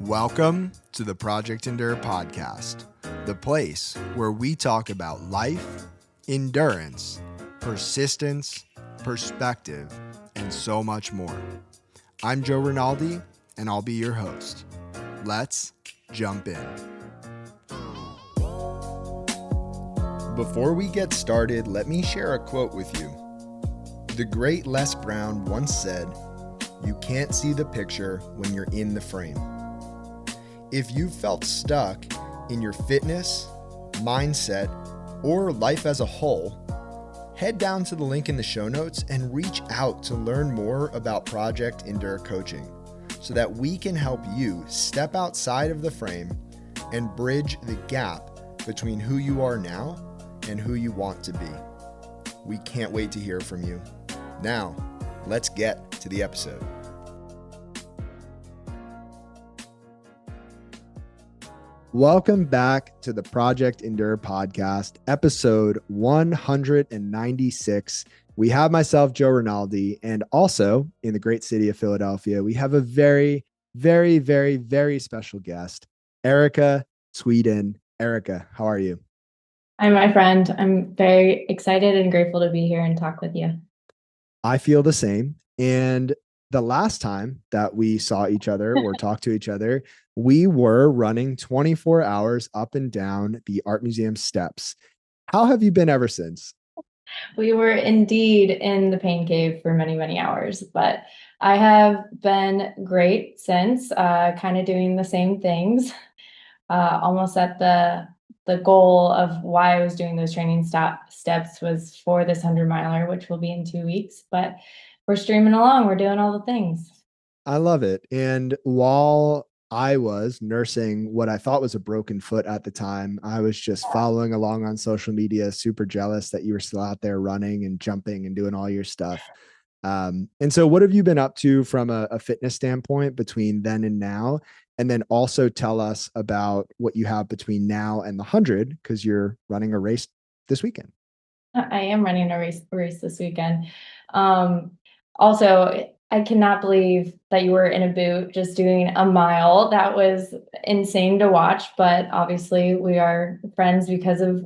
Welcome to the Project Endure podcast, the place where we talk about life, endurance, persistence, perspective, and so much more. I'm Joe Rinaldi, and I'll be your host. Let's jump in. Before we get started, let me share a quote with you. The great Les Brown once said, "You can't see the picture when you're in the frame." If you've felt stuck in your fitness, mindset, or life as a whole, head down to the link in the show notes and reach out to learn more about Project Endure coaching so that we can help you step outside of the frame and bridge the gap between who you are now and who you want to be. We can't wait to hear from you. Now, let's get to the episode. Welcome back to the Project Endure podcast, episode 196. We have myself, Joe Rinaldi, and also in the great city of Philadelphia, we have a very, very, very, very special guest, Erika Tvedten. Erika, how are you? Hi, my friend. I'm very excited and grateful to be here and talk with you. I feel the same. And the last time that we saw each other or talked to each other, we were running 24 hours up and down the art museum steps. How have you been ever since? We were indeed in the pain cave for many, many hours, but I have been great since, kind of doing the same things, almost at the goal of why I was doing those training steps was for this 100-miler, which will be in 2 weeks, but we're streaming along. We're doing all the things. I love it. And while I was nursing what I thought was a broken foot at the time, I was just following along on social media, super jealous that you were still out there running and jumping and doing all your stuff. And so what have you been up to from a fitness standpoint between then and now? And then also tell us about what you have between now and the 100, because you're running a race this weekend. I am running a race this weekend. Also, I cannot believe that you were in a boot just doing a mile. That was insane to watch, but obviously we are friends because of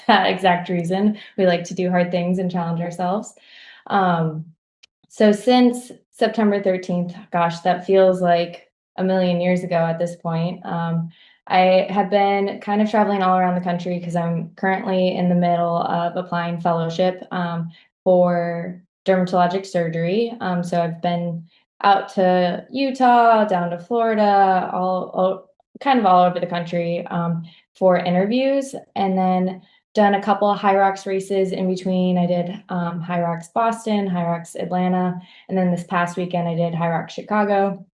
that exact reason. We like to do hard things and challenge ourselves. So since September 13th, gosh, that feels like a million years ago at this point. I have been kind of traveling all around the country because I'm currently in the middle of applying fellowship for dermatologic surgery. So I've been out to Utah, down to Florida, all kind of all over the country for interviews, and then done a couple of High Rocks races in between. I did High Rocks Boston, High Rocks Atlanta, and then this past weekend I did High Rocks Chicago,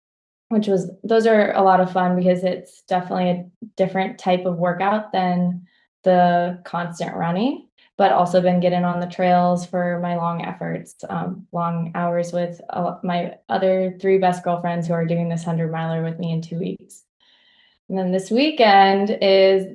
those are a lot of fun because it's definitely a different type of workout than the constant running, but also been getting on the trails for my long efforts, long hours with my other 3 best girlfriends who are doing this 100-miler with me in 2 weeks. And then this weekend is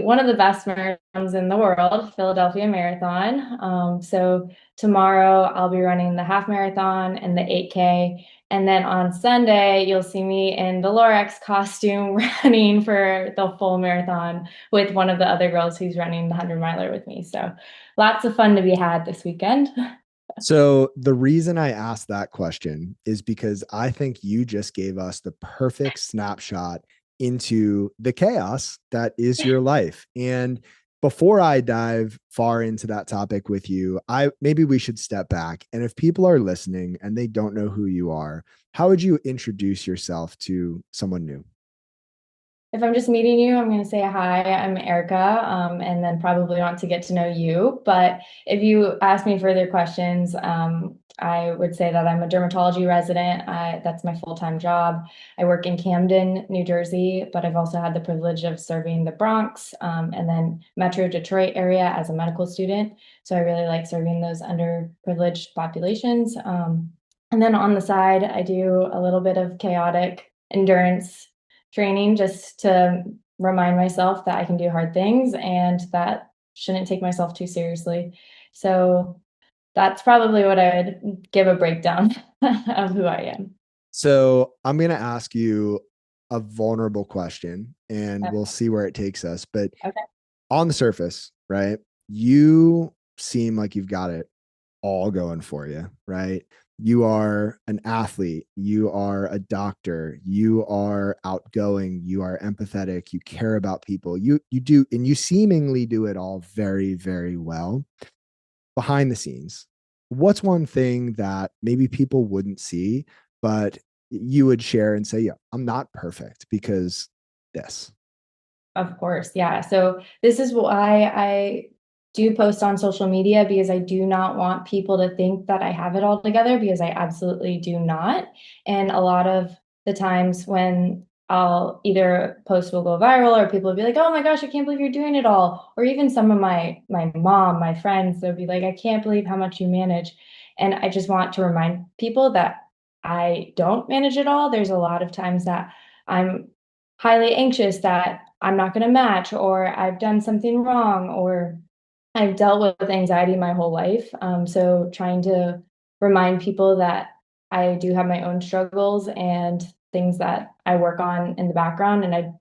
one of the best marathons in the world, Philadelphia Marathon. So tomorrow I'll be running the half marathon and the 8K. And then on Sunday, you'll see me in the Lorax costume running for the full marathon with one of the other girls who's running the 100-miler with me. So lots of fun to be had this weekend. So the reason I asked that question is because I think you just gave us the perfect snapshot into the chaos that is your life. And before I dive far into that topic with you, maybe we should step back. And if people are listening and they don't know who you are, how would you introduce yourself to someone new? If I'm just meeting you, I'm going to say hi, I'm Erika, and then probably want to get to know you. But if you ask me further questions, I would say that I'm a dermatology resident. That's my full-time job. I work in Camden, New Jersey, but I've also had the privilege of serving the Bronx and then Metro Detroit area as a medical student. So I really like serving those underprivileged populations. And then on the side, I do a little bit of chaotic endurance training just to remind myself that I can do hard things and that shouldn't take myself too seriously. So that's probably what I would give a breakdown of who I am. So I'm going to ask you a vulnerable question and we'll Okay. see where it takes us. But Okay. on the surface, right? You seem like you've got it all going for you, right? You are an athlete, you are a doctor, you are outgoing, you are empathetic, you care about people. You do and you seemingly do it all very very well. Behind the scenes, what's one thing that maybe people wouldn't see but you would share and say, "Yeah, I'm not perfect because this." Of course, yeah. So this is why I do post on social media, because I do not want people to think that I have it all together, because I absolutely do not. And a lot of the times when I'll either post will go viral or people will be like, "Oh my gosh, I can't believe you're doing it all." Or even some of my mom, my friends, they'll be like, "I can't believe how much you manage." And I just want to remind people that I don't manage it all. There's a lot of times that I'm highly anxious that I'm not going to match, or I've done something wrong, or I've dealt with anxiety my whole life. So trying to remind people that I do have my own struggles and things that I work on in the background, and I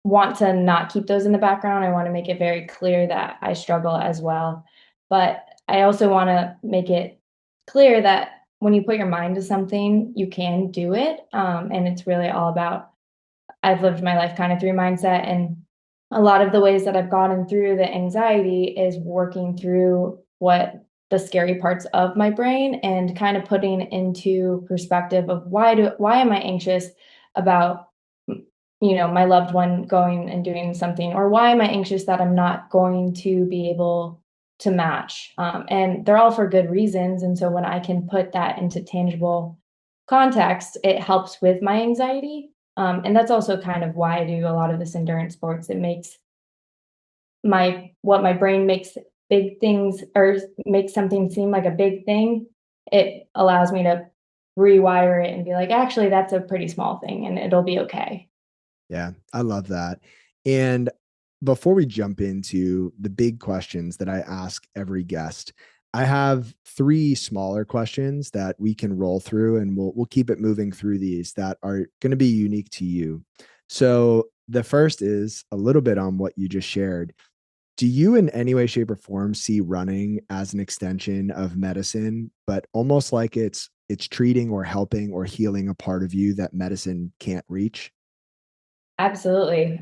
want to not keep those in the background. I want to make it very clear that I struggle as well. But I also want to make it clear that when you put your mind to something, you can do it. And it's really all about, I've lived my life kind of through mindset, and a lot of the ways that I've gotten through the anxiety is working through what the scary parts of my brain and kind of putting into perspective of why am I anxious about my loved one going and doing something, or why am I anxious that I'm not going to be able to match, and they're all for good reasons. And so when I can put that into tangible context, it helps with my anxiety. And that's also kind of why I do a lot of this endurance sports. It makes what my brain makes big things, or makes something seem like a big thing. It allows me to rewire it and be like, actually, that's a pretty small thing and it'll be okay. Yeah, I love that. And before we jump into the big questions that I ask every guest, I have three smaller questions that we can roll through and we'll keep it moving through these that are going to be unique to you. So, the first is a little bit on what you just shared. Do you in any way shape or form see running as an extension of medicine, but almost like it's treating or helping or healing a part of you that medicine can't reach? Absolutely.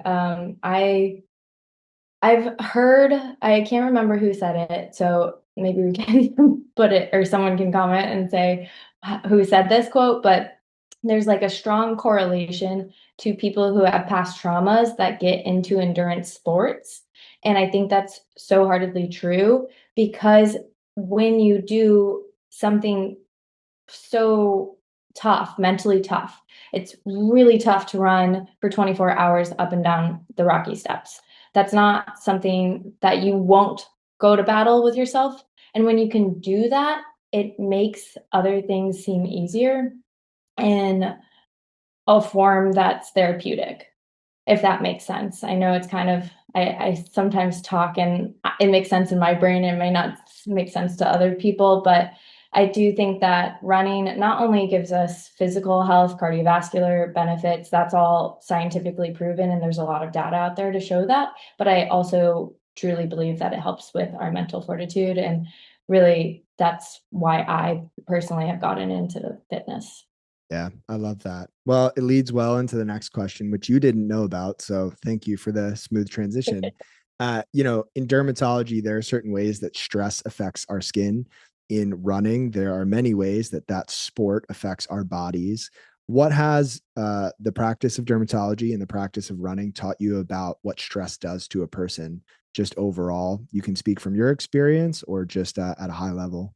I've heard, I can't remember who said it, so maybe we can put it, or someone can comment and say who said this quote, but there's like a strong correlation to people who have past traumas that get into endurance sports. And I think that's so heartedly true, because when you do something so tough, mentally tough. It's really tough to run for 24 hours up and down the Rocky Steps. That's not something that you won't go to battle with yourself. And when you can do that, it makes other things seem easier in a form that's therapeutic, if that makes sense. I know it's kind of, I sometimes talk and it makes sense in my brain. It may not make sense to other people, but I do think that running not only gives us physical health, cardiovascular benefits, that's all scientifically proven, and there's a lot of data out there to show that. But I also truly believe that it helps with our mental fortitude. And really, that's why I personally have gotten into fitness. Yeah, I love that. Well, it leads well into the next question, which you didn't know about. So thank you for the smooth transition. In dermatology, there are certain ways that stress affects our skin. In running, there are many ways that sport affects our bodies. What has the practice of dermatology and the practice of running taught you about what stress does to a person, just overall? You can speak from your experience or just at a high level.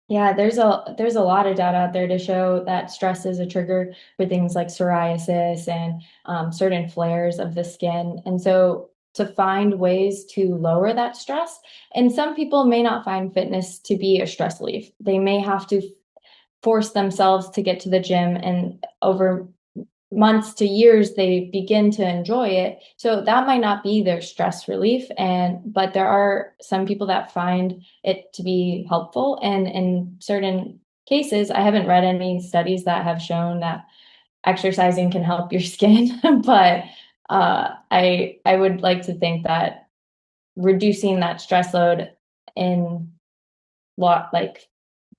Yeah, there's a lot of data out there to show that stress is a trigger for things like psoriasis and certain flares of the skin. And so to find ways to lower that stress, and some people may not find fitness to be a stress relief. They may have to force themselves to get to the gym, and over months to years they begin to enjoy it, so that might not be their stress relief. And but there are some people that find it to be helpful, and in certain cases, I haven't read any studies that have shown that exercising can help your skin, but I would like to think that reducing that stress load in lot like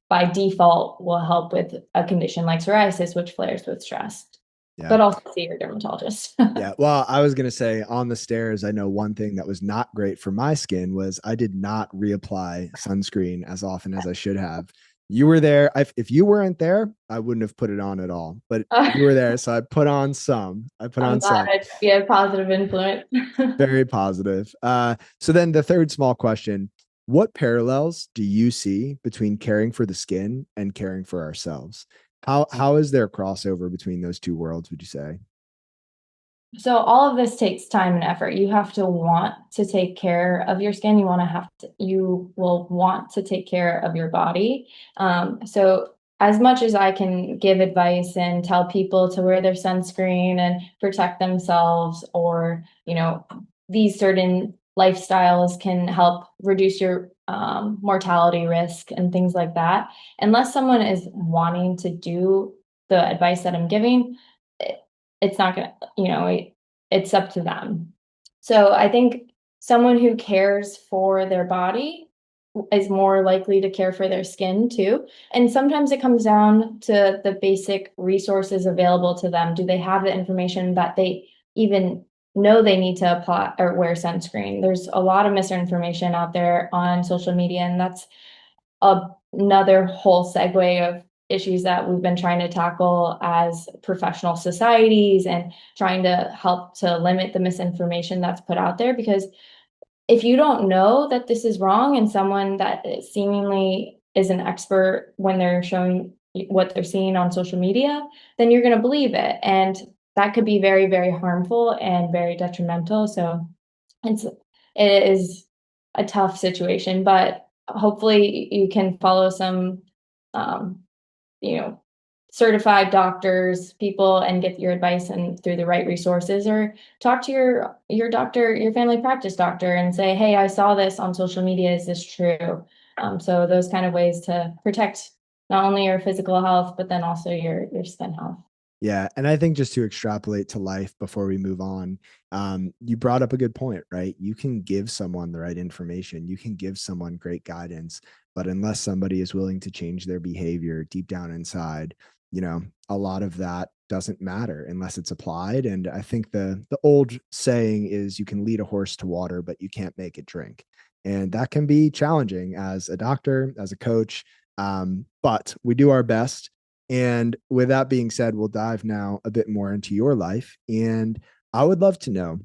by default will help with a condition like psoriasis, which flares with stress. Yeah. But also see your dermatologist. Yeah. Well, I was going to say on the stairs, I know one thing that was not great for my skin was I did not reapply sunscreen as often as I should have. You were there. If you weren't there, I wouldn't have put it on at all. But you were there. So I put on some. I put I'm on glad some. I'd be a positive influence. Very positive. So then the third small question, what parallels do you see between caring for the skin and caring for ourselves? How is there a crossover between those two worlds, would you say? So all of this takes time and effort. You have to want to take care of your skin. You will want to take care of your body. So as much as I can give advice and tell people to wear their sunscreen and protect themselves, or, these certain lifestyles can help reduce your mortality risk and things like that. Unless someone is wanting to do the advice that I'm giving, it's not going to, it's up to them. So I think someone who cares for their body is more likely to care for their skin too. And sometimes it comes down to the basic resources available to them. Do they have the information that they even know they need to apply or wear sunscreen? There's a lot of misinformation out there on social media, and that's another whole segue of issues that we've been trying to tackle as professional societies and trying to help to limit the misinformation that's put out there. Because if you don't know that this is wrong, and someone that seemingly is an expert when they're showing what they're seeing on social media, then you're going to believe it. And that could be very, very harmful and very detrimental. So it is a tough situation, but hopefully you can follow some, um, you know, certified doctors, people, and get your advice and through the right resources, or talk to your doctor, your family practice doctor, and say, hey, I saw this on social media. Is this true? So those kind of ways to protect not only your physical health, but then also your skin health. Yeah. And I think just to extrapolate to life before we move on, you brought up a good point, right? You can give someone the right information, you can give someone great guidance, but unless somebody is willing to change their behavior deep down inside, a lot of that doesn't matter unless it's applied. And I think the old saying is you can lead a horse to water, but you can't make it drink. And that can be challenging as a doctor, as a coach. But we do our best, and with that being said, we'll dive now a bit more into your life. And I would love to know,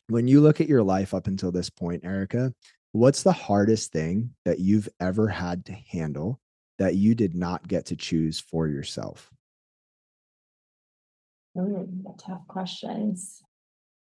when you look at your life up until this point, Erika, what's the hardest thing that you've ever had to handle that you did not get to choose for yourself? Tough questions.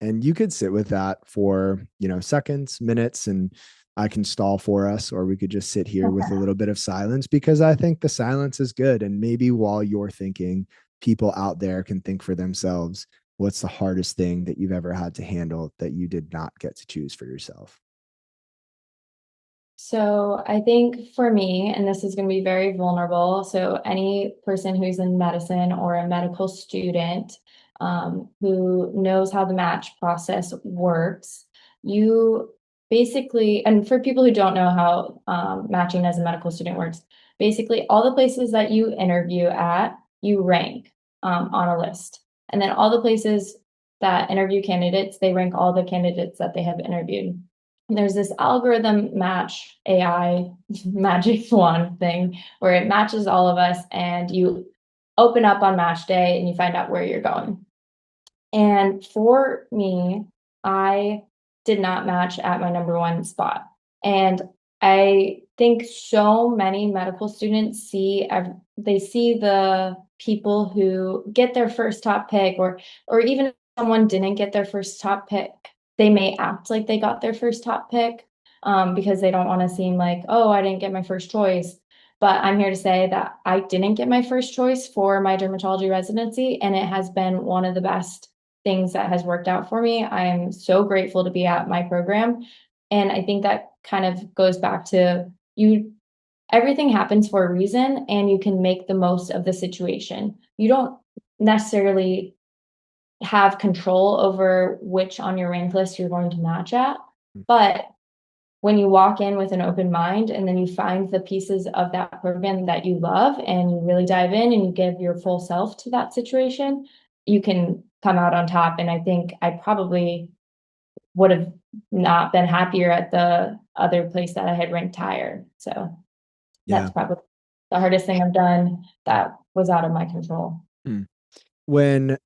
And you could sit with that for, seconds, minutes, and I can stall for us, or we could just sit here with a little bit of silence, because I think the silence is good. And maybe while you're thinking, people out there can think for themselves, what's the hardest thing that you've ever had to handle that you did not get to choose for yourself? So I think for me, and this is going to be very vulnerable. So any person who's in medicine or a medical student, who knows how the match process works, you basically, and for people who don't know how matching as a medical student works, basically all the places that you interview at, you rank on a list. And then all the places that interview candidates, they rank all the candidates that they have interviewed. There's this algorithm match AI magic wand thing where it matches all of us, and you open up on match day and you find out where you're going. And for me, I did not match at my number one spot. And I think so many medical students they see the people who get their first top pick, or even if someone didn't get their first top pick, they may act like they got their first top pick, because they don't want to seem like, oh, I didn't get my first choice. But I'm here to say that I didn't get my first choice for my dermatology residency, and it has been one of the best things that has worked out for me. I am so grateful to be at my program. And I think that kind of goes back to you, everything happens for a reason, and you can make the most of the situation. You don't necessarily have control over which on your rank list you're going to match at. But when you walk in with an open mind and then you find the pieces of that program that you love and you really dive in and you give your full self to that situation, you can come out on top. And I think I probably would have not been happier at the other place that I had ranked higher. So Yeah. that's probably the hardest thing I've done that was out of my control.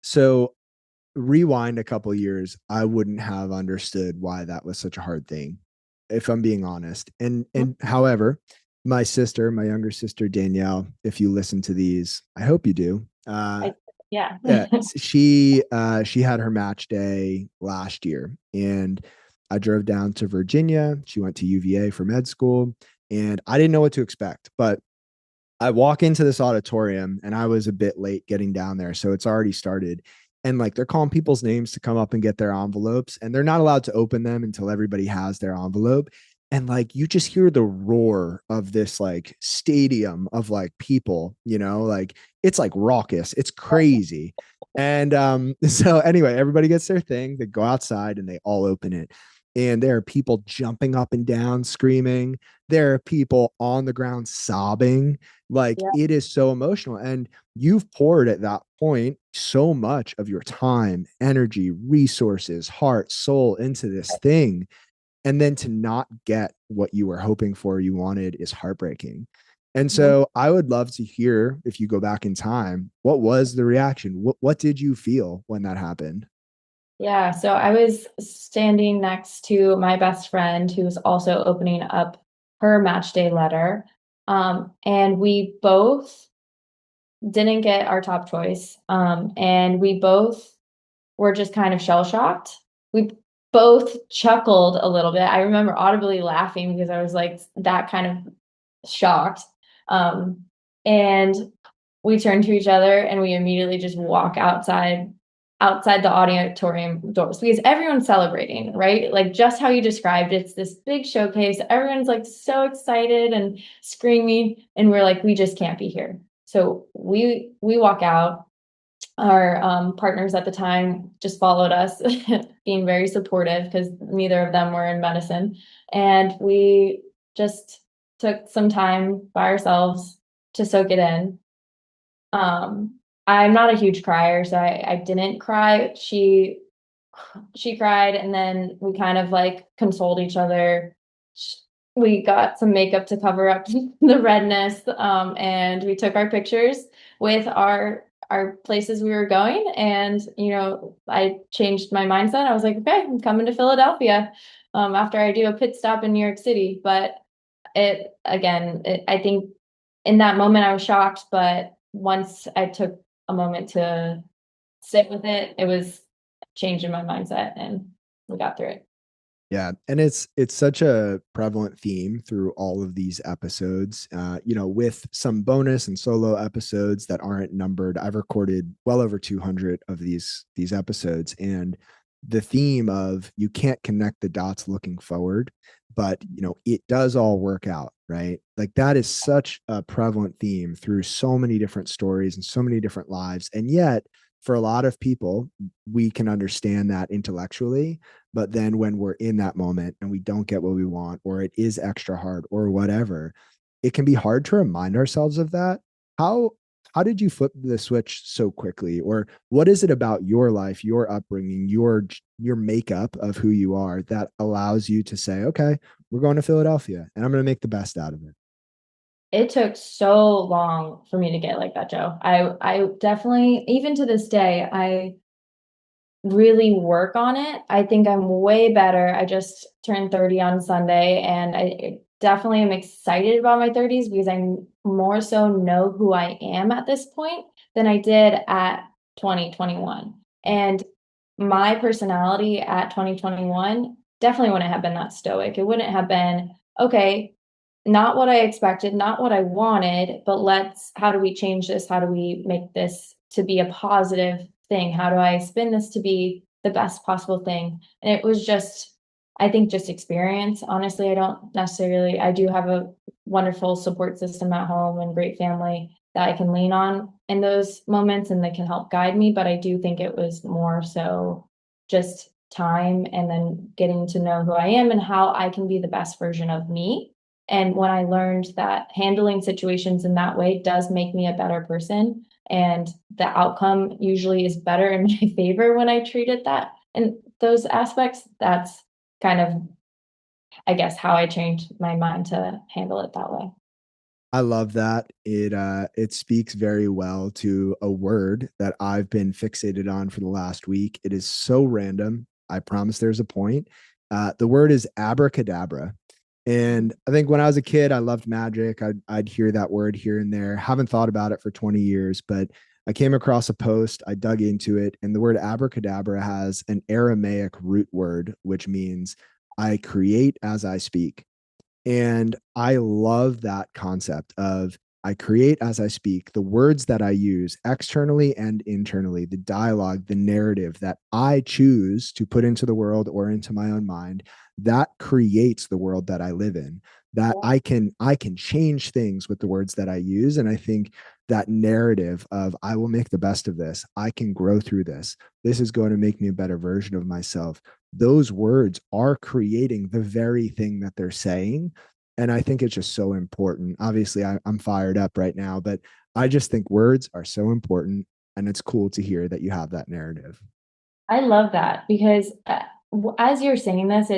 So rewind a couple years, I wouldn't have understood why that was such a hard thing, if I'm being honest. And however, my younger sister Danielle, if you listen to these, I hope you do. Yeah. Yeah, she had her match day last year, and I drove down to Virginia. She went to UVA for med school, and I didn't know what to expect, but I walk into this auditorium and I was a bit late getting down there. So it's already started. And like they're calling people's names to come up and get their envelopes, and they're not allowed to open them until everybody has their envelope. And like you just hear the roar of this like stadium of like people, like it's like raucous, it's crazy. And so anyway, everybody gets their thing, they go outside and they all open it. And there are people jumping up and down, screaming. There are people on the ground sobbing. Like Yeah. it is so emotional. And you've poured at that point so much of your time, energy, resources, heart, soul into this thing. And then to not get what you were hoping for, you wanted, is heartbreaking. And so I would love to hear, if you go back in time, what was the reaction? What did you feel when that happened? Yeah, so I was standing next to my best friend who was also opening up her match day letter. And we both didn't get our top choice. And we both were just kind of shell shocked. We both chuckled a little bit. I remember audibly laughing because I was like that kind of shocked. And we turn to each other and we immediately just walk outside the auditorium doors because everyone's celebrating, right? Like just how you described, it's this big showcase. Everyone's like so excited and screaming, and we're like, we just can't be here. So we walk out. Our partners at the time just followed us, being very supportive because neither of them were in medicine, and we just took some time by ourselves to soak it in. I'm not a huge crier, so I didn't cry. She cried, and then we kind of like consoled each other. We got some makeup to cover up the redness, and we took our pictures with our places we were going. And I changed my mindset. I was like, okay, I'm coming to Philadelphia after I do a pit stop in New York City. But I think in that moment I was shocked, but once I took a moment to sit with it, it was changing my mindset and we got through it. Yeah, and it's such a prevalent theme through all of these episodes. With some bonus and solo episodes that aren't numbered. I've recorded well over 200 of these episodes, and the theme of you can't connect the dots looking forward, but it does all work out, right? Like that is such a prevalent theme through so many different stories and so many different lives, and yet for a lot of people, we can understand that intellectually, but then when we're in that moment and we don't get what we want, or it is extra hard or whatever, it can be hard to remind ourselves of that. How how did you flip the switch so quickly? Or what is it about your life, your upbringing, your makeup of who you are that allows you to say, okay, we're going to Philadelphia and I'm going to make the best out of it? It took so long for me to get like that, Joe. I definitely, even to this day, I really work on it. I think I'm way better. I just turned 30 on Sunday, and I definitely am excited about my 30s because I more so know who I am at this point than I did at 2021. And my personality at 2021 definitely wouldn't have been that stoic. It wouldn't have been, okay, not what I expected, not what I wanted, but how do we change this? How do we make this to be a positive thing? How do I spin this to be the best possible thing? And it was just, I think, just experience. Honestly, I do have a wonderful support system at home and great family that I can lean on. in those moments and they can help guide me. But I do think it was more so just time and then getting to know who I am and how I can be the best version of me. And when I learned that handling situations in that way does make me a better person, and the outcome usually is better in my favor when I treat it that and those aspects, that's kind of, I guess, how I changed my mind to handle it that way. I love that. It speaks very well to a word that I've been fixated on for the last week. It is so random. I promise there's a point. The word is abracadabra. And I think when I was a kid, I loved magic. I'd hear that word here and there. Haven't thought about it for 20 years, but I came across a post, I dug into it, and the word abracadabra has an Aramaic root word, which means I create as I speak. And I love that concept of I create as I speak, the words that I use externally and internally, the dialogue, the narrative that I choose to put into the world or into my own mind, that creates the world that I live in. That Yeah. I can change things with the words that I use. And I think that narrative of I will make the best of this, I can grow through this. This is going to make me a better version of myself. Those words are creating the very thing that they're saying. And I think it's just so important. Obviously, I'm fired up right now, but I just think words are so important. And it's cool to hear that you have that narrative. I love that because as you're saying this,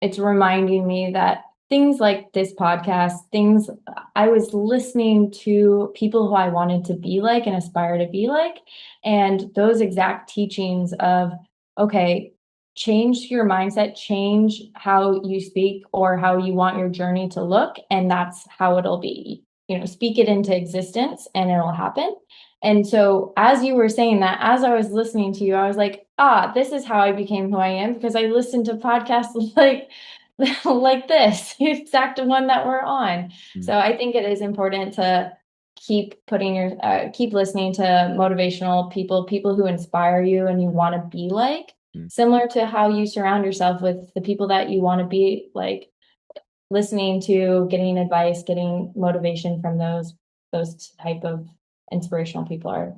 it's reminding me that things like this podcast, things I was listening to people who I wanted to be like and aspire to be like, and those exact teachings of okay, change your mindset, change how you speak or how you want your journey to look, and that's how it'll be. You know, speak it into existence and it'll happen. And so, as you were saying that, as I was listening to you, I was like, this is how I became who I am because I listened to podcasts like this, the exact one that we're on. Mm, So I think it is important to keep listening to motivational people, people who inspire you and you want to be like, mm. similar to how you surround yourself with the people that you want to be like, listening to, getting advice, getting motivation from those type of inspirational people are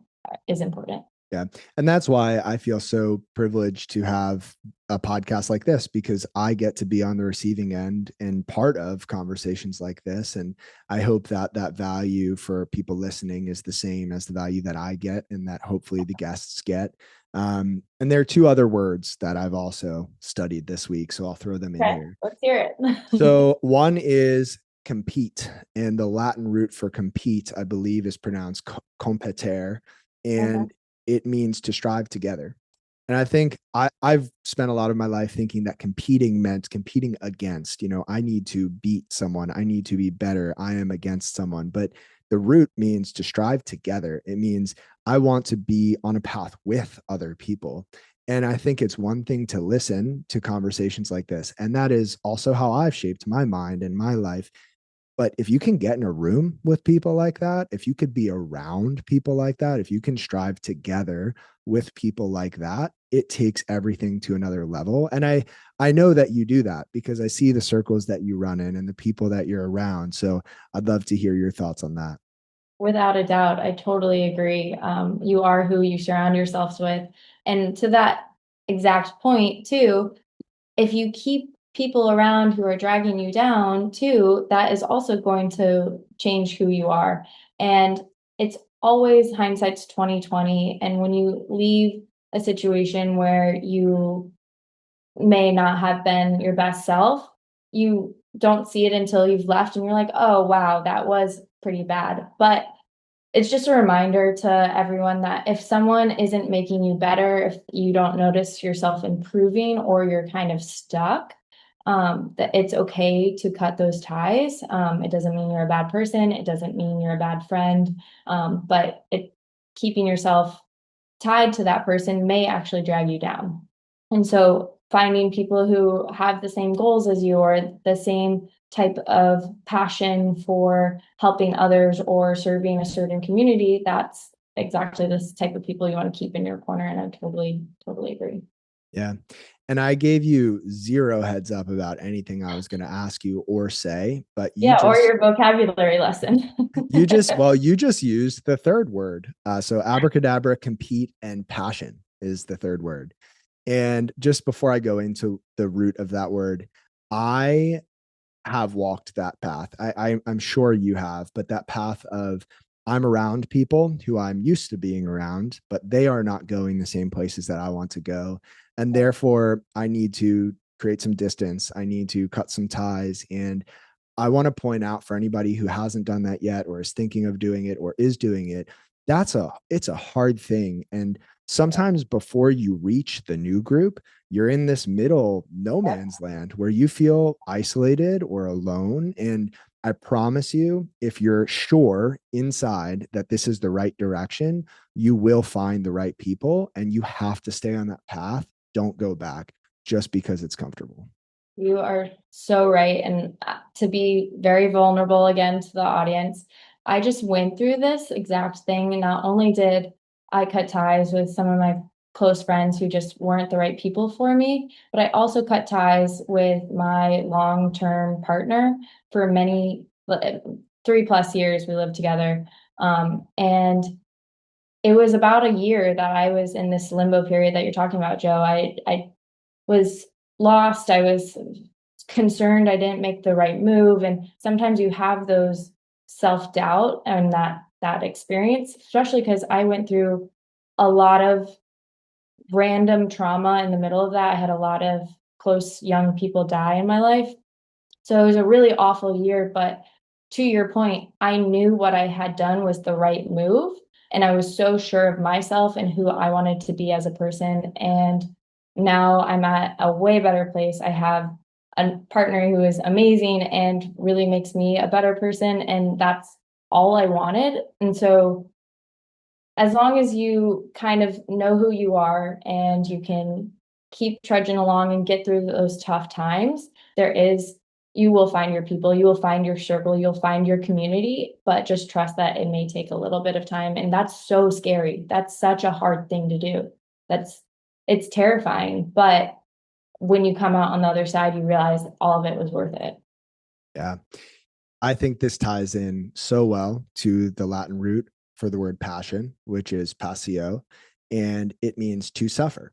is important. Yeah. And that's why I feel so privileged to have a podcast like this because I get to be on the receiving end and part of conversations like this. And I hope that that value for people listening is the same as the value that I get and that hopefully the guests get. And there are two other words that I've also studied this week. So I'll throw them in Okay, here. let's hear it. So one is compete, and the Latin root for compete, I believe, is pronounced competere, Okay. and it means to strive together. And I think I've spent a lot of my life thinking that competing meant competing against, I need to beat someone, I need to be better, I am against someone. But the root means to strive together. It means I want to be on a path with other people. And I think it's one thing to listen to conversations like this. And that is also how I've shaped my mind and my life. But if you can get in a room with people like that, if you could be around people like that, if you can strive together with people like that, it takes everything to another level. And I know that you do that because I see the circles that you run in and the people that you're around. So I'd love to hear your thoughts on that. Without a doubt, I totally agree. You are who you surround yourselves with. And to that exact point, too, if you keep people around who are dragging you down, too, that is also going to change who you are. And it's always hindsight's 2020. And when you leave a situation where you may not have been your best self, you don't see it until you've left and you're like, oh, wow, that was pretty bad. But it's just a reminder to everyone that if someone isn't making you better, if you don't notice yourself improving or you're kind of stuck, that it's okay to cut those ties. It doesn't mean you're a bad person. It doesn't mean you're a bad friend. But keeping yourself tied to that person may actually drag you down. And so finding people who have the same goals as you or the same type of passion for helping others or serving a certain community, that's exactly this type of people you want to keep in your corner. And I totally agree. Yeah. And I gave you zero heads up about anything I was going to ask you or say, but Yeah, or your vocabulary lesson. you just used the third word. So abracadabra, compete, and passion is the third word. And just before I go into the root of that word, I have walked that path. I'm sure you have, but that path of I'm around people who I'm used to being around, but they are not going the same places that I want to go. And therefore, I need to create some distance. I need to cut some ties. And I want to point out for anybody who hasn't done that yet or is thinking of doing it or is doing it, it's a hard thing. And sometimes before you reach the new group, you're in this middle no man's land where you feel isolated or alone. And I promise you, if you're sure inside that this is the right direction, you will find the right people and you have to stay on that path. Don't go back just because it's comfortable. You are so right. And to be very vulnerable again to the audience, I just went through this exact thing. And not only did I cut ties with some of my close friends who just weren't the right people for me, but I also cut ties with my long-term partner for many, 3+ years we lived together. And it was about a year that I was in this limbo period that you're talking about, Joe. I was lost. I was concerned I didn't make the right move. And sometimes you have those self-doubt and that experience, especially because I went through a lot of random trauma in the middle of that. I had a lot of close young people die in my life. So it was a really awful year, but to your point, I knew what I had done was the right move. And I was so sure of myself and who I wanted to be as a person. And now I'm at a way better place. I have a partner who is amazing and really makes me a better person. And that's all I wanted. And so as long as you kind of know who you are and you can keep trudging along and get through those tough times, you will find your people, you will find your circle, you'll find your community, but just trust that it may take a little bit of time. And that's so scary. That's such a hard thing to do. It's terrifying. But when you come out on the other side, you realize all of it was worth it. Yeah. I think this ties in so well to the Latin root for the word passion, which is passio, and it means to suffer.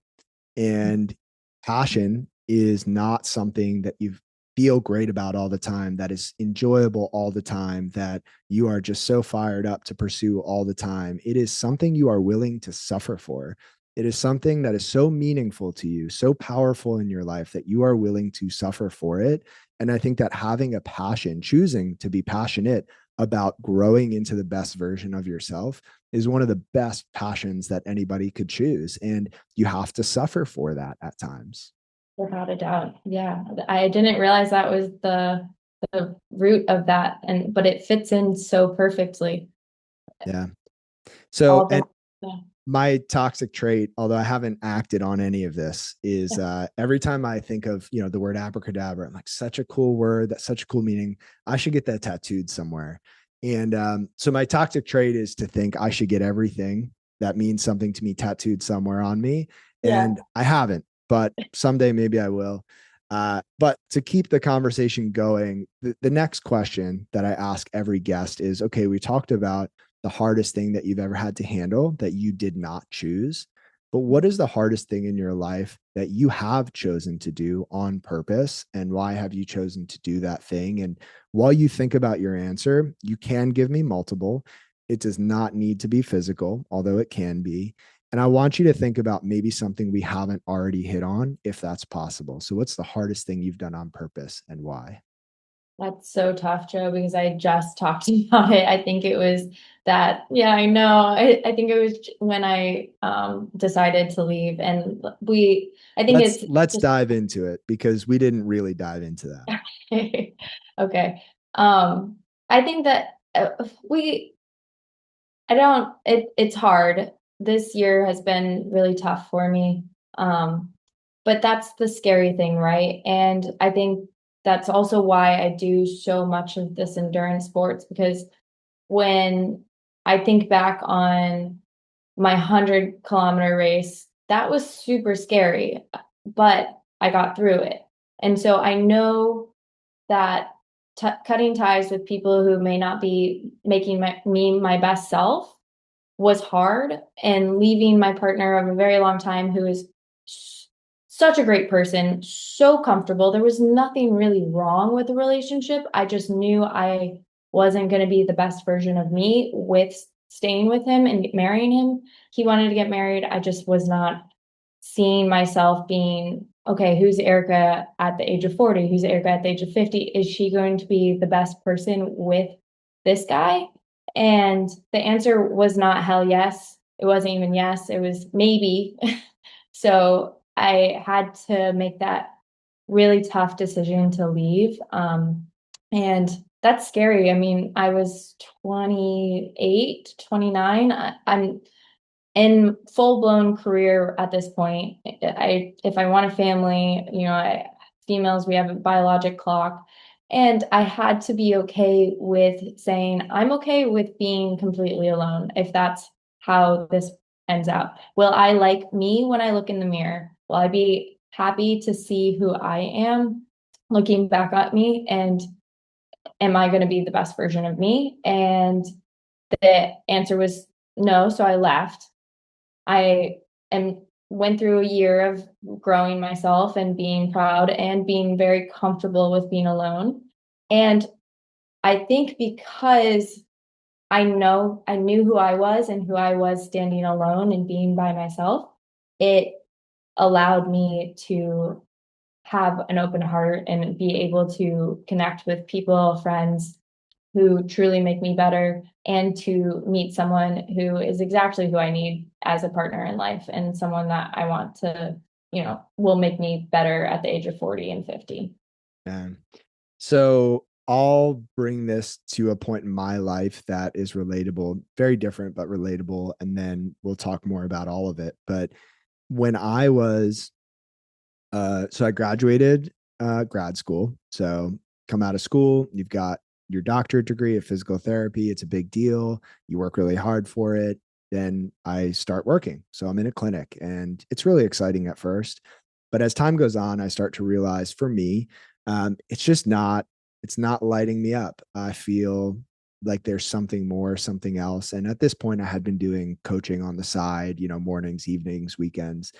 And passion is not something that you feel great about all the time, that is enjoyable all the time, that you are just so fired up to pursue all the time. It is something you are willing to suffer for. It is something that is so meaningful to you, so powerful in your life that you are willing to suffer for it. And I think that having a passion, choosing to be passionate about growing into the best version of yourself is one of the best passions that anybody could choose. And you have to suffer for that at times. Without a doubt. Yeah. I didn't realize that was the root of that. But it fits in so perfectly. Yeah. So, All the and yeah. my toxic trait, although I haven't acted on any of this, is every time I think of, the word abracadabra, I'm like, such a cool word. That's such a cool meaning. I should get that tattooed somewhere. And so my toxic trait is to think I should get everything that means something to me tattooed somewhere on me. Yeah. And I haven't, but someday maybe I will. But to keep the conversation going, the next question that I ask every guest is, okay, we talked about the hardest thing that you've ever had to handle that you did not choose. But what is the hardest thing in your life that you have chosen to do on purpose? And why have you chosen to do that thing? And while you think about your answer, you can give me multiple. It does not need to be physical, although it can be. And I want you to think about maybe something we haven't already hit on, if that's possible. So, what's the hardest thing you've done on purpose and why? That's so tough, Joe, because I just talked about it. I think it was that, yeah, I know. I think it was when I decided to leave. And I think Let's it's let's just dive into it because we didn't really dive into that. okay. I think that I don't, it's hard. This year has been really tough for me. But that's the scary thing, right? And I think that's also why I do so much of this endurance sports, because when I think back on my 100-kilometer race, that was super scary. but I got through it. And so I know that cutting ties with people who may not be making me my best self was hard, and leaving my partner of a very long time who is such a great person, so comfortable. There was nothing really wrong with the relationship. I just knew I wasn't going to be the best version of me with staying with him and marrying him. He wanted to get married. I just was not seeing myself being, okay, who's Erika at the age of 40? Who's Erika at the age of 50? Is she going to be the best person with this guy? And the answer was not hell yes. It wasn't even yes. It was maybe. So I had to make that really tough decision to leave. And that's scary. I mean, I was 28, 29. I'm in full blown career at this point. If I want a family, females, we have a biologic clock. And I had to be okay with saying, I'm okay with being completely alone if that's how this ends out. Will I like me when I look in the mirror? Will I be happy to see who I am looking back at me? And am I going to be the best version of me? And the answer was no. So I left. I am went through a year of growing myself and being proud and being very comfortable with being alone. And I think because I knew who I was and who I was standing alone and being by myself, it allowed me to have an open heart and be able to connect with people, friends who truly make me better, and to meet someone who is exactly who I need as a partner in life and someone that I want to, will make me better at the age of 40 and 50. Yeah. So I'll bring this to a point in my life that is relatable, very different, but relatable. And then we'll talk more about all of it. But when I was, so I graduated grad school. So come out of school, you've got your doctorate degree of physical therapy. It's a big deal. You work really hard for it. Then I start working. So I'm in a clinic and it's really exciting at first. But as time goes on, I start to realize for me, it's just not, it's not lighting me up. I feel like there's something more, something else. And at this point, I had been doing coaching on the side, mornings, evenings, weekends.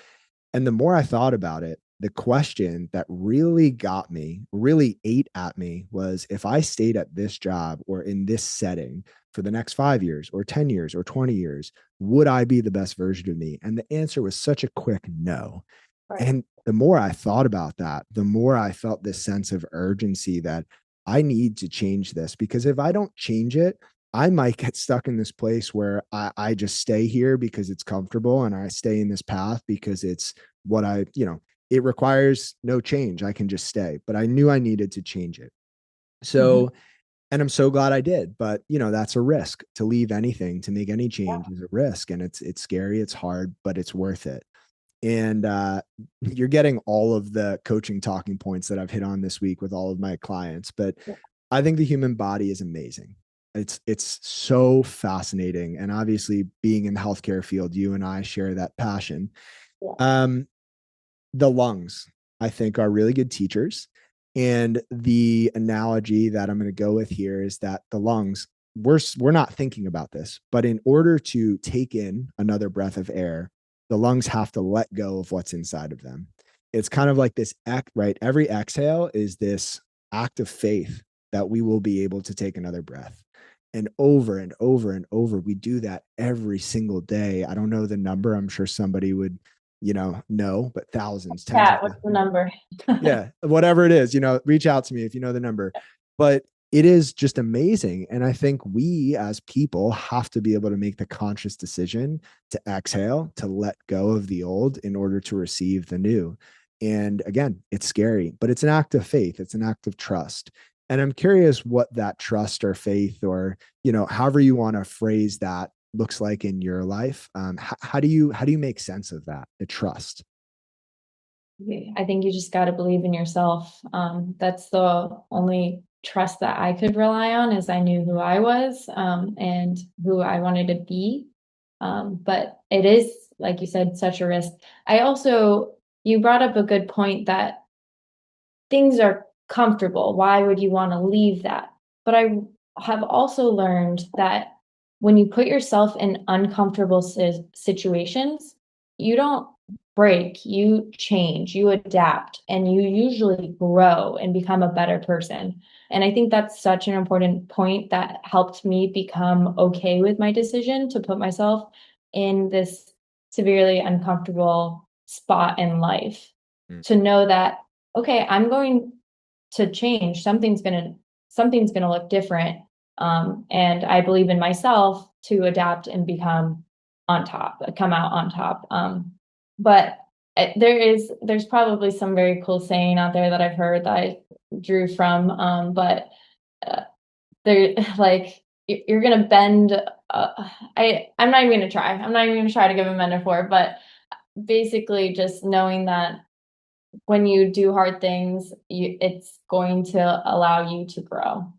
And the more I thought about it, the question that really got me, really ate at me was if I stayed at this job or in this setting for the next 5 years or 10 years or 20 years, would I be the best version of me? And the answer was such a quick no. Right. And the more I thought about that, the more I felt this sense of urgency that I need to change this, because if I don't change it, I might get stuck in this place where I just stay here because it's comfortable and I stay in this path because it's what it requires no change. I can just stay, but I knew I needed to change it. Mhm. So, and I'm so glad I did, but that's a risk. To leave anything, to make any change is a risk, and it's scary, it's hard, but it's worth it. And you're getting all of the coaching talking points that I've hit on this week with all of my clients, but I think the human body is amazing. It's so fascinating, and obviously being in the healthcare field, you and I share that passion. Yeah. The lungs, I think, are really good teachers. And the analogy that I'm going to go with here is that the lungs, we're not thinking about this, but in order to take in another breath of air, the lungs have to let go of what's inside of them. It's kind of like this act, right? Every exhale is this act of faith that we will be able to take another breath. And over and over and over, we do that every single day. I don't know the number. I'm sure somebody would no, but thousands, tens of Cat, what's the thousands. number? Yeah, whatever it is, reach out to me if you know the number. But it is just amazing. And I think we as people have to be able to make the conscious decision to exhale, to let go of the old in order to receive the new. And again, it's scary, but it's an act of faith. It's an act of trust. And I'm curious what that trust or faith or, however you want to phrase that looks like in your life. How do you make sense of that, the trust? I think you just got to believe in yourself. That's the only trust that I could rely on, is I knew who I was, and who I wanted to be. But it is, like you said, such a risk. I also you brought up a good point that things are comfortable. Why would you want to leave that? But I have also learned that when you put yourself in uncomfortable situations, you don't break, you change, you adapt, and you usually grow and become a better person. And I think that's such an important point that helped me become okay with my decision to put myself in this severely uncomfortable spot in life. Mm. To know that, okay, I'm going to change. Something's gonna look different. And I believe in myself to adapt and come out on top. But there's probably some very cool saying out there that I've heard that I drew from. But uh, they're like, you're gonna bend. I'm not even gonna try. I'm not even gonna try to give a metaphor, but basically just knowing that when you do hard things, it's going to allow you to grow.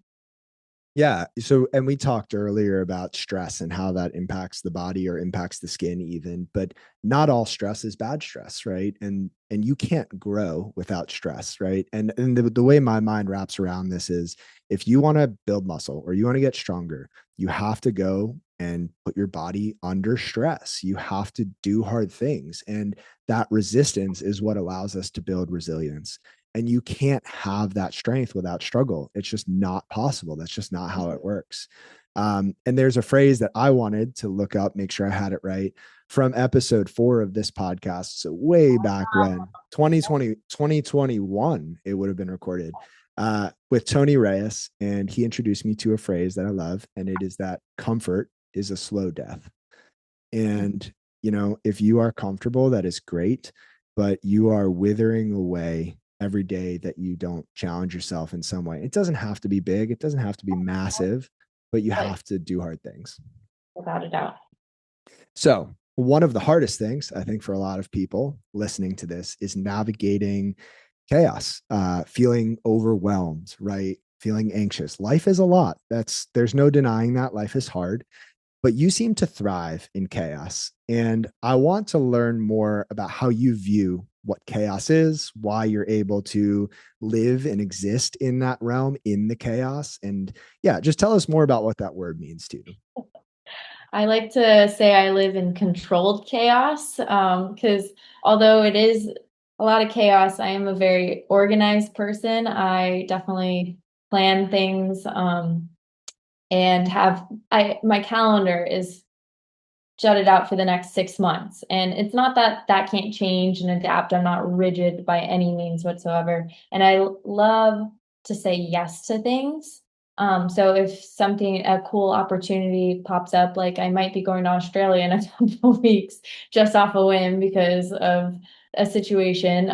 Yeah. So, and we talked earlier about stress and how that impacts the body or impacts the skin even, but not all stress is bad stress, right? And you can't grow without stress, right? And the way my mind wraps around this is if you want to build muscle or you want to get stronger, you have to go and put your body under stress. You have to do hard things. And that resistance is what allows us to build resilience. And you can't have that strength without struggle. It's just not possible. That's just not how it works. And there's a phrase that I wanted to look up, make sure I had it right, from episode 4 of this podcast. So way back when, 2021, it would have been recorded with Tony Reyes. And he introduced me to a phrase that I love. And it is that comfort is a slow death. And, if you are comfortable, that is great, but you are withering away every day that you don't challenge yourself in some way. It doesn't have to be big, it doesn't have to be massive, but you Right. have to do hard things. Without a doubt. So, one of the hardest things, I think, for a lot of people listening to this is navigating chaos, feeling overwhelmed, right? Feeling anxious. Life is a lot. There's no denying that life is hard, but you seem to thrive in chaos. And I want to learn more about how you view what chaos is, why you're able to live and exist in that realm, in the chaos. And yeah, just tell us more about what that word means to you. I like to say I live in controlled chaos, because although it is a lot of chaos, I am a very organized person. I definitely plan things, and my calendar is jutted out for the next 6 months. And it's not that that can't change and adapt. I'm not rigid by any means whatsoever. And I love to say yes to things. So if a cool opportunity pops up, like I might be going to Australia in a couple of weeks just off a whim because of a situation,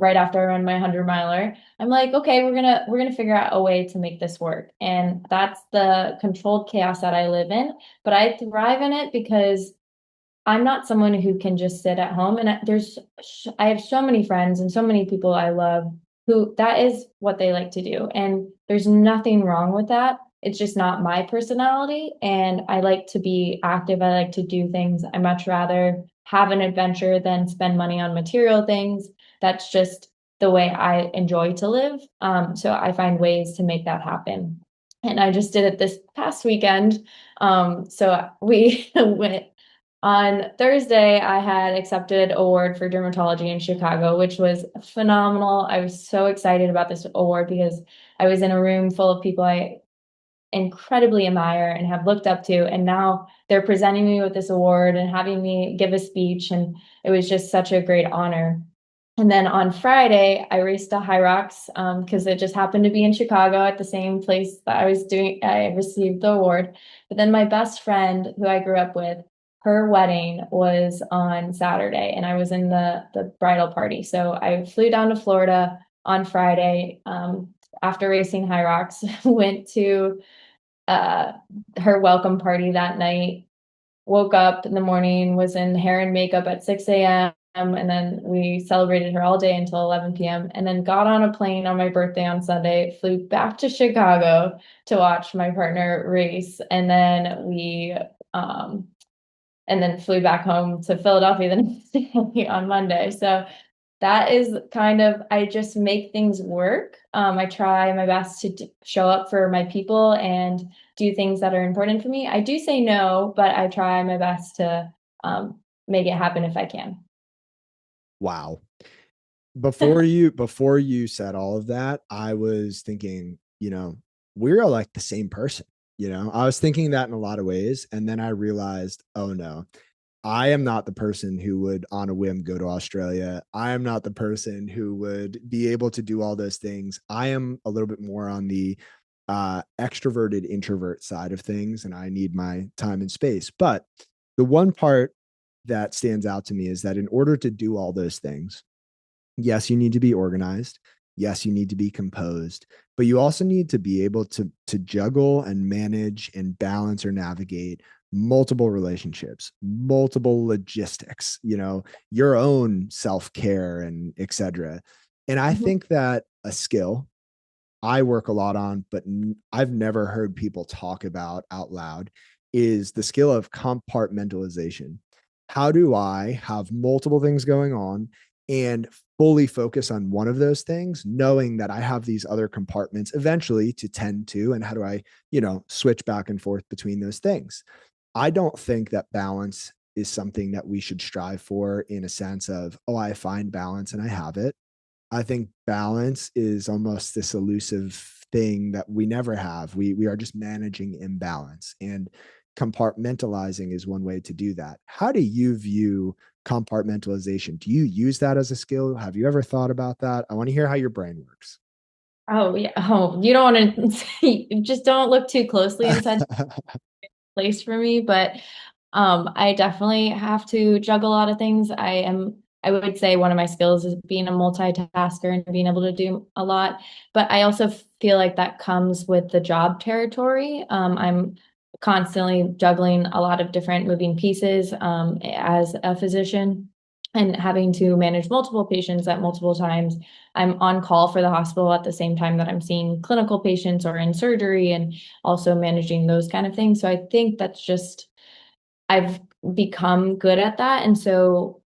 right after I run my 100 miler, I'm like, okay, we're gonna figure out a way to make this work. And that's the controlled chaos that I live in, but I thrive in it because I'm not someone who can just sit at home. And I have so many friends and so many people I love who that is what they like to do. And there's nothing wrong with that. It's just not my personality. And I like to be active. I like to do things. I much rather have an adventure than spend money on material things. That's just the way I enjoy to live. So I find ways to make that happen. And I just did it this past weekend. So we went on Thursday. I had accepted award for dermatology in Chicago, which was phenomenal. I was so excited about this award because I was in a room full of people I incredibly admire and have looked up to. And now they're presenting me with this award and having me give a speech. And it was just such a great honor. And then on Friday, I raced a high rocks, because it just happened to be in Chicago at the same place that I received the award. But then my best friend, who I grew up with, her wedding was on Saturday, and I was in the bridal party. So I flew down to Florida on Friday, after racing high rocks, went to uh, her welcome party that night, woke up in the morning, was in hair and makeup at 6 a.m. And then we celebrated her all day until 11 p.m. And then got on a plane on my birthday on Sunday, flew back to Chicago to watch my partner race. And then flew back home to Philadelphia the next day on Monday. So that is kind of, I just make things work. I try my best to show up for my people and do things that are important for me. I do say no, but I try my best to make it happen if I can. Wow. Before you said all of that, I was thinking, we're like the same person. I was thinking that in a lot of ways. And then I realized, oh no, I am not the person who would on a whim go to Australia. I am not the person who would be able to do all those things. I am a little bit more on the extroverted introvert side of things, and I need my time and space. But the one part that stands out to me is that in order to do all those things, yes, you need to be organized. Yes, you need to be composed, but you also need to be able to juggle and manage and balance or navigate multiple relationships, multiple logistics, your own self-care and etc. And I Mhm. think that a skill I work a lot on, but I've never heard people talk about out loud is the skill of compartmentalization. How do I have multiple things going on and fully focus on one of those things, knowing that I have these other compartments eventually to tend to? And how do I, switch back and forth between those things? I don't think that balance is something that we should strive for in a sense of, oh, I find balance and I have it. I think balance is almost this elusive thing that we never have. We are just managing imbalance, and compartmentalizing is one way to do that. How do you view compartmentalization? Do you use that as a skill? Have you ever thought about that? I want to hear how your brain works. Oh yeah. Oh, you don't want to just don't look too closely inside place for me, but I definitely have to juggle a lot of things. I would say one of my skills is being a multitasker and being able to do a lot, but I also feel like that comes with the job territory. I'm constantly juggling a lot of different moving pieces as a physician and having to manage multiple patients at multiple times. I'm on call for the hospital at the same time that I'm seeing clinical patients or in surgery and also managing those kind of things. So I think that's just I've become good at that. And so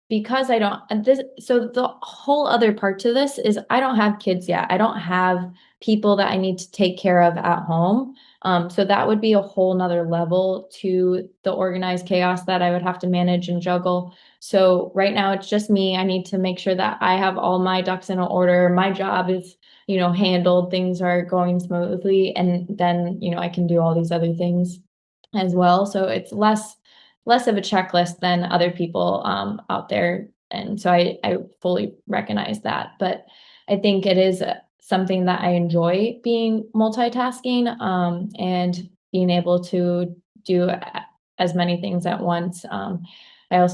because I don't and this so the whole other part to this is I don't have kids yet. I don't have people that I need to take care of at home. So that would be a whole nother level to the organized chaos that I would have to manage and juggle. So right now it's just me. I need to make sure that I have all my ducks in order. My job is, handled, things are going smoothly, and then, I can do all these other things as well. So it's less of a checklist than other people out there. And so I fully recognize that. But I think it is something that I enjoy being multitasking and being able to do as many things at once. I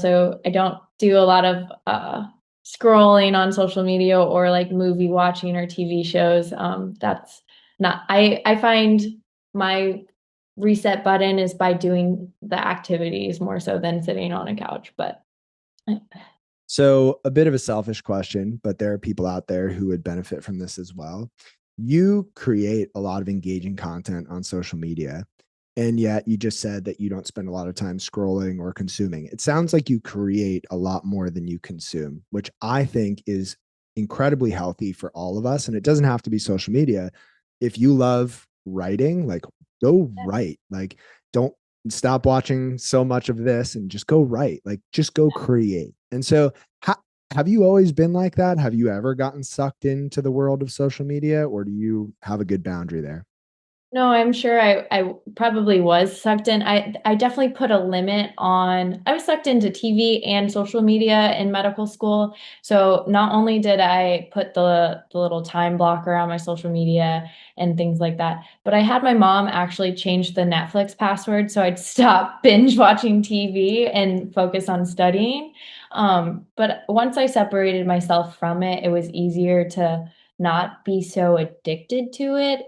don't do a lot of scrolling on social media or like movie watching or TV shows. That's not, I find my reset button is by doing the activities more so than sitting on a couch. But So, a bit of a selfish question, but there are people out there who would benefit from this as well. You create a lot of engaging content on social media, and yet you just said that you don't spend a lot of time scrolling or consuming. It sounds like you create a lot more than you consume, which I think is incredibly healthy for all of us. And it doesn't have to be social media. If you love writing, like go write, like don't stop watching so much of this and just go write, like just go create. And so, ha- have you always been like that? Have you ever gotten sucked into the world of social media, or do you have a good boundary there? no, I'm sure I probably was sucked in. I definitely put a limit on, I was sucked into TV and social media in medical school. So not only did I put the little time blocker on my social media and things like that, but I had my mom actually change the Netflix password so I'd stop binge watching TV and focus on studying. But once I separated myself from it, it was easier to not be so addicted to it.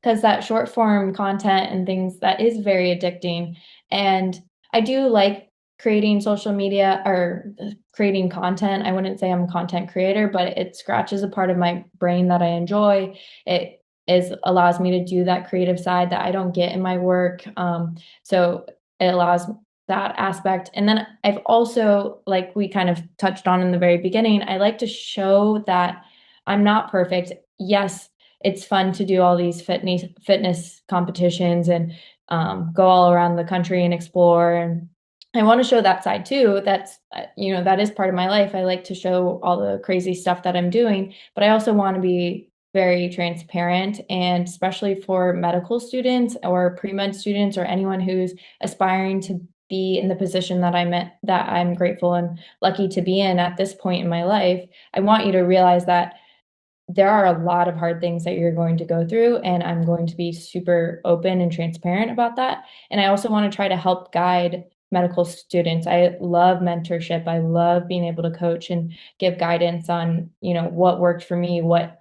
Because that short form content and things that is very addicting. And I do like creating social media or creating content. I wouldn't say I'm a content creator, but it scratches a part of my brain that I enjoy. It is allows me to do that creative side that I don't get in my work. So it allows that aspect. And then I've also, like we kind of touched on in the very beginning, I like to show that I'm not perfect. Yes, it's fun to do all these fitness competitions and go all around the country and explore. And I want to show that side too. That's, that is part of my life. I like to show all the crazy stuff that I'm doing, but I also want to be very transparent, and especially for medical students or pre-med students or anyone who's aspiring to be in the position that I'm grateful and lucky to be in at this point in my life. I want you to realize that there are a lot of hard things that you're going to go through, and I'm going to be super open and transparent about that. And I also want to try to help guide medical students. I love mentorship. I love being able to coach and give guidance on, what worked for me, what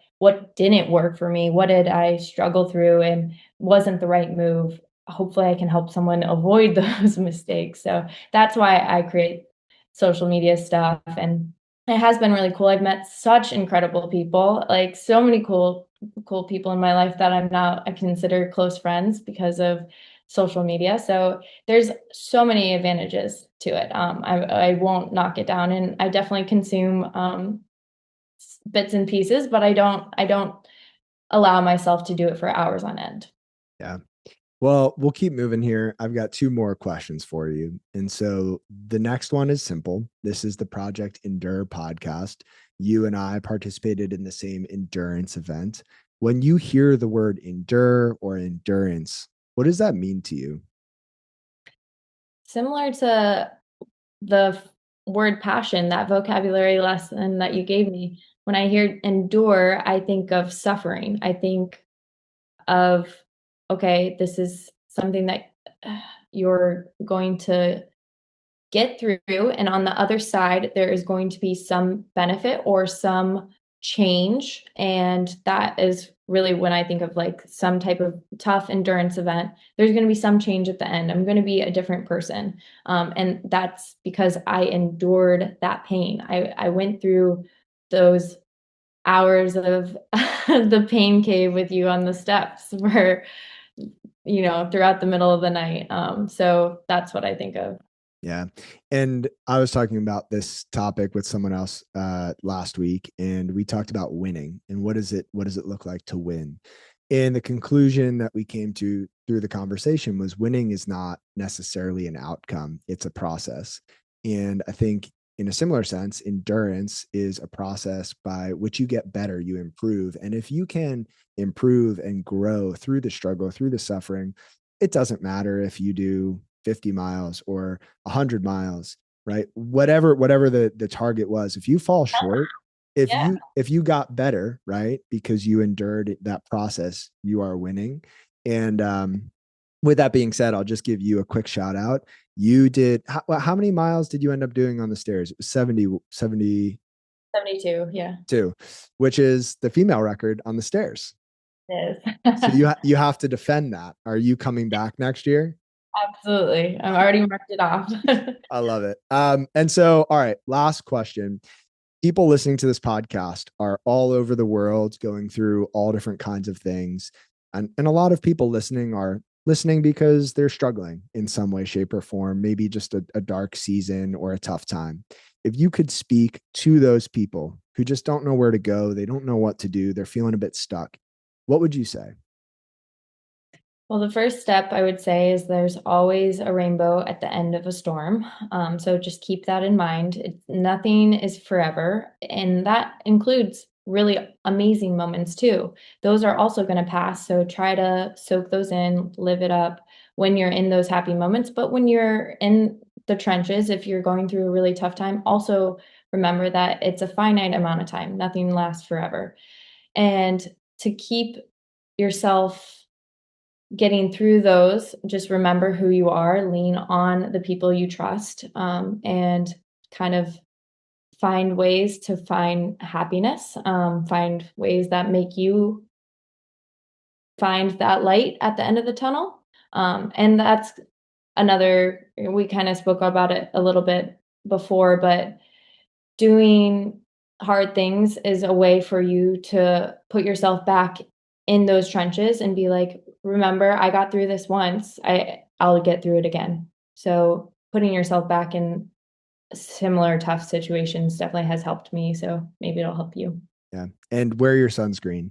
didn't work for me, what did I struggle through and wasn't the right move. Hopefully I can help someone avoid those mistakes. So that's why I create social media stuff, and it has been really cool. I've met such incredible people, like so many cool people in my life that I consider close friends because of social media. So there's so many advantages to it. I won't knock it down, and I definitely consume bits and pieces, but I don't allow myself to do it for hours on end. Yeah. Well, we'll keep moving here. I've got two more questions for you. And so the next one is simple. This is the Project Endure podcast. You and I participated in the same endurance event. When you hear the word endure or endurance, what does that mean to you? Similar to the word passion, that vocabulary lesson that you gave me, when I hear endure, I think of suffering. I think of, okay, this is something that you're going to get through, and on the other side there is going to be some benefit or some change, and that is really when I think of like some type of tough endurance event. There's going to be some change at the end. I'm going to be a different person, and that's because I endured that pain. I went through those hours of the pain cave with you on the steps where, throughout the middle of the night. So that's what I think of. Yeah. And I was talking about this topic with someone else last week, and we talked about winning and what does it look like to win? And the conclusion that we came to through the conversation was winning is not necessarily an outcome, it's a process. And I think in a similar sense, endurance is a process by which you get better, you improve. And if you can improve and grow through the struggle, through the suffering, it doesn't matter if you do 50 miles or 100 miles, right? Whatever the target was, if you fall short, Yeah. if you got better, right, because you endured that process, you are winning. And with that being said, I'll just give you a quick shout out. You did how many miles did you end up doing on the stairs? It was 72, 72. Yeah, which is the female record on the stairs. it So is. you have to defend that. Are you coming back next year? Absolutely. I've already marked it off. I love it. And so, all right, last question. People listening to this podcast are all over the world going through all different kinds of things. And a lot of people listening are listening because they're struggling in some way, shape, or form, maybe just a dark season or a tough time. If you could speak to those people who just don't know where to go, they don't know what to do, they're feeling a bit stuck, what would you say? Well, the first step I would say is there's always a rainbow at the end of a storm. So just keep that in mind. Nothing is forever, and that includes really amazing moments too. Those are also going to pass. So try to soak those in, live it up when you're in those happy moments. But when you're in the trenches, if you're going through a really tough time, also remember that it's a finite amount of time. Nothing lasts forever. And to keep yourself getting through those, just remember who you are, lean on the people you trust, and kind of find ways to find happiness, find ways that make you find that light at the end of the tunnel. And that's another, we kind of spoke about it a little bit before, but doing hard things is a way for you to put yourself back in those trenches and be like, remember, I got through this once. I'll get through it again. So putting yourself back in similar tough situations definitely has helped me. So maybe it'll help you. Yeah. And wear your sunscreen.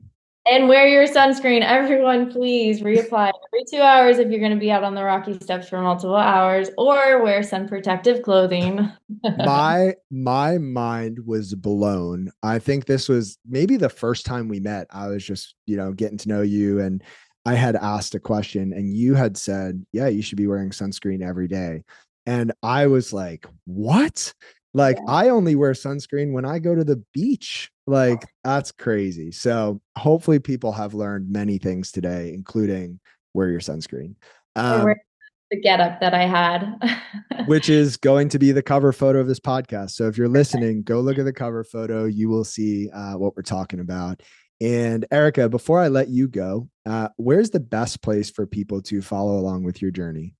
And wear your sunscreen. Everyone, please reapply every 2 hours if you're going to be out on the rocky steps for multiple hours, or wear sun protective clothing. My mind was blown. I think this was maybe the first time we met. I was just, getting to know you, and I had asked a question and you had said, yeah, you should be wearing sunscreen every day. And I was like, what? Like, Yeah. I only wear sunscreen when I go to the beach. Like, that's crazy. So hopefully people have learned many things today, including wear your sunscreen. Or wear the getup that I had. Which is going to be the cover photo of this podcast. So if you're listening, go look at the cover photo. You will see what we're talking about. And Erika, before I let you go, where's the best place for people to follow along with your journey?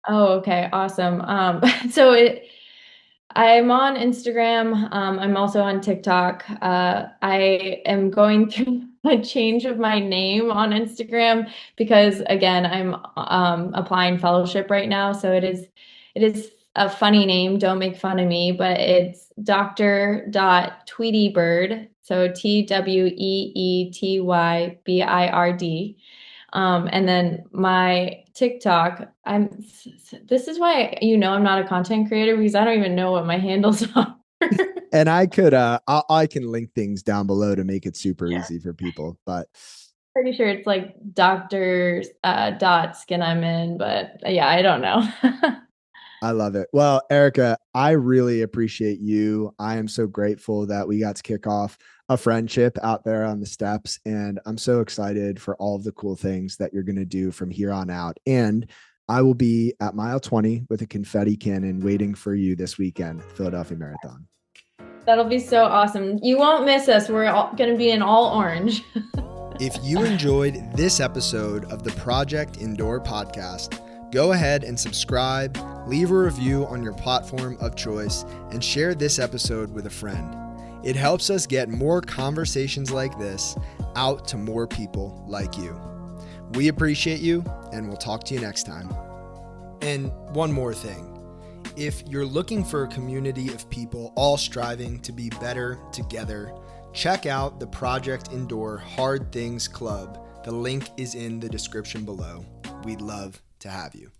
Oh, okay. Awesome. I'm on Instagram. I'm also on TikTok. I am going through a change of my name on Instagram because again, I'm applying fellowship right now. So it is a funny name. Don't make fun of me, but it's Dr. Tweetybird. So TweetyBird. And then my TikTok, this is why, I'm not a content creator because I don't even know what my handles are. And I can link things down below to make it super easy for people, but Pretty sure it's like Dr. Dot Skin I'm in, but yeah, I don't know. I love it. Well, Erika, I really appreciate you. I am so grateful that we got to kick off a friendship out there on the steps. And I'm so excited for all of the cool things that you're going to do from here on out. And I will be at mile 20 with a confetti cannon waiting for you this weekend, Philadelphia Marathon. That'll be so awesome. You won't miss us. We're going to be in all orange. If you enjoyed this episode of the Project Indoor podcast, go ahead and subscribe, leave a review on your platform of choice, and share this episode with a friend. It helps us get more conversations like this out to more people like you. We appreciate you, and we'll talk to you next time. And one more thing. If you're looking for a community of people all striving to be better together, check out the Project Indoor Hard Things Club. The link is in the description below. We'd love to have you.